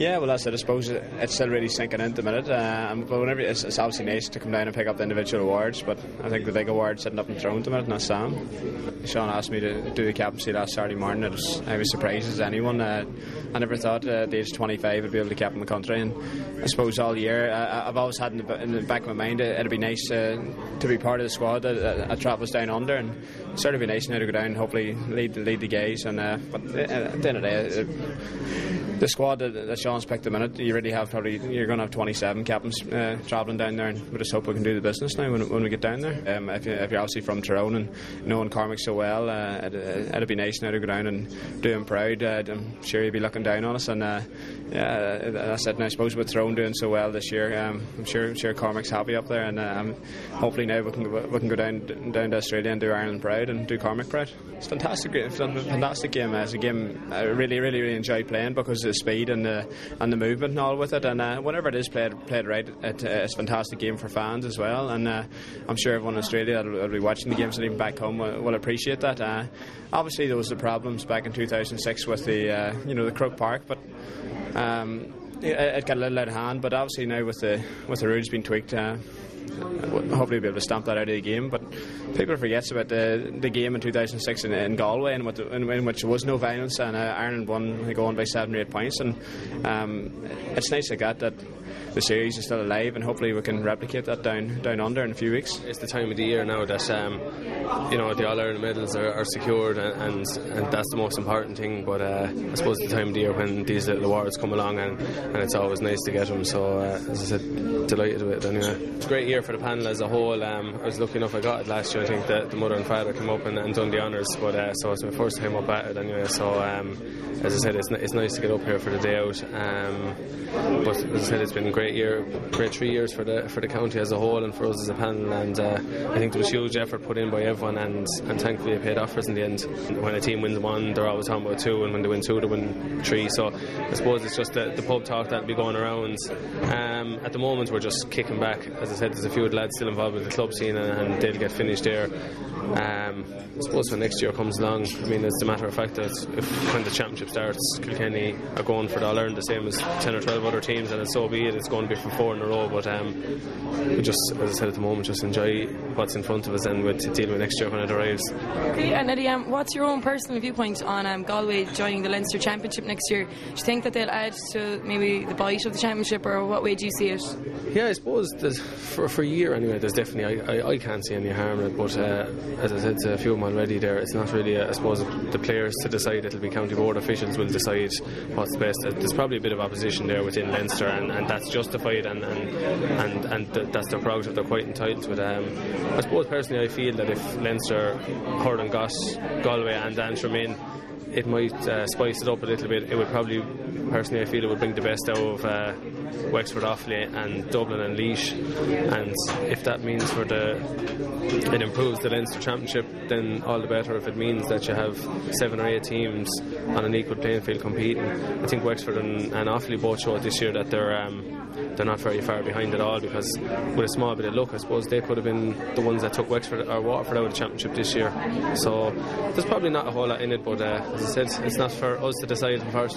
Yeah, well that's it. I suppose it's still really sinking in at the minute. But whenever it's obviously nice to come down and pick up the individual awards. But I think the big award sitting up in Tyrone at the minute, and that's Sam. Sean asked me to do the captaincy last Saturday morning. I was surprised as anyone. I never thought at the age of 25 I'd be able to captain the country. And I suppose all year I've always had in the back of my mind it'd be nice to be part of the squad that travels down under, and it'd certainly be nice now to go down and hopefully lead the guys. And but at the end of the day, the squad that Sean's picked a minute, you really have you're going to have 27 captains travelling down there, and we just hope we can do the business now when we get down there. If you're obviously from Tyrone and knowing Cormac so well, it'd be nice now to go down and do him proud. I'm sure he'd be looking down on us, and that's it. And I suppose with Tyrone doing so well this year, I'm sure Cormac's happy up there, and hopefully now we can go down to Australia and do Ireland proud and do Cormac proud. It's a fantastic game. It's a game I really enjoy playing because of the speed and the movement and all with it. And whenever it is played right, it's a fantastic game for fans as well. And I'm sure everyone in Australia that'll be watching the games and even back home will appreciate that. Obviously there was the problems back in 2006 with the Croke Park, but it got a little out of hand. But obviously now with the rules being tweaked, hopefully we'll be able to stamp that out of the game. But people forget about the game in 2006 in Galway, in which there was no violence, and Ireland won by 7 or 8 points. And it's nice like that the series is still alive, and hopefully we can replicate that down under in a few weeks. It's the time of the year now that the All-Ireland medals are secured, and that's the most important thing. But I suppose the time of the year when these little awards come along, and it's always nice to get them. So as I said, delighted with it anyway. It's a great year for the panel as a whole. I was lucky enough I got it last year. I think that the mother and father came up and done the honours, but so it's my first time up at it anyway. So as I said, it's nice to get up here for the day out. But as I said, it's been a great 3 years for the county as a whole and for us as a panel. And I think there was huge effort put in by everyone, and thankfully it paid off for us in the end. When a team wins one, they're always talking about two, and when they win two, they win three. So I suppose it's just the pub talk that'll be going around. At the moment, we're just kicking back. As I said, there's a few lads still involved with the club scene, and they'll get finished there. I suppose when next year comes along, I mean, it's a matter of fact that when the championship starts, Kilkenny are going for the All-Ireland the same as 10 or 12 other teams, and so be it. It's going to be for 4 in a row, but we just, as I said at the moment, just enjoy what's in front of us, and we'll deal with next year when it arrives. Okay, and Eddie, what's your own personal viewpoint on Galway joining the Leinster Championship next year? Do you think that they'll add to maybe the bite of the championship, or what way do you see it? Yeah, I suppose for a year anyway, there's definitely, I can't see any harm in it, but as I said to a few of them already there, it's not really, I suppose, the players to decide. It'll be county board officials will decide what's the best. There's probably a bit of opposition there within Leinster, and that's justified, and that's their prerogative. They're quite entitled to it. I suppose personally I feel that if Leinster, hurling got Galway and Antrim in, it might spice it up a little bit. It would probably, personally I feel, it would bring the best out of Wexford, Offaly and Dublin and Laois, and if that means it improves the Leinster Championship, then all the better. If it means that you have 7 or 8 teams on an equal playing field competing, I think Wexford and Offaly both showed this year that they're not very far behind at all, because with a small bit of luck, I suppose they could have been the ones that took Wexford or Waterford out of the championship this year. So there's probably not a whole lot in it, but as I said, it's not for us to decide, unfortunately.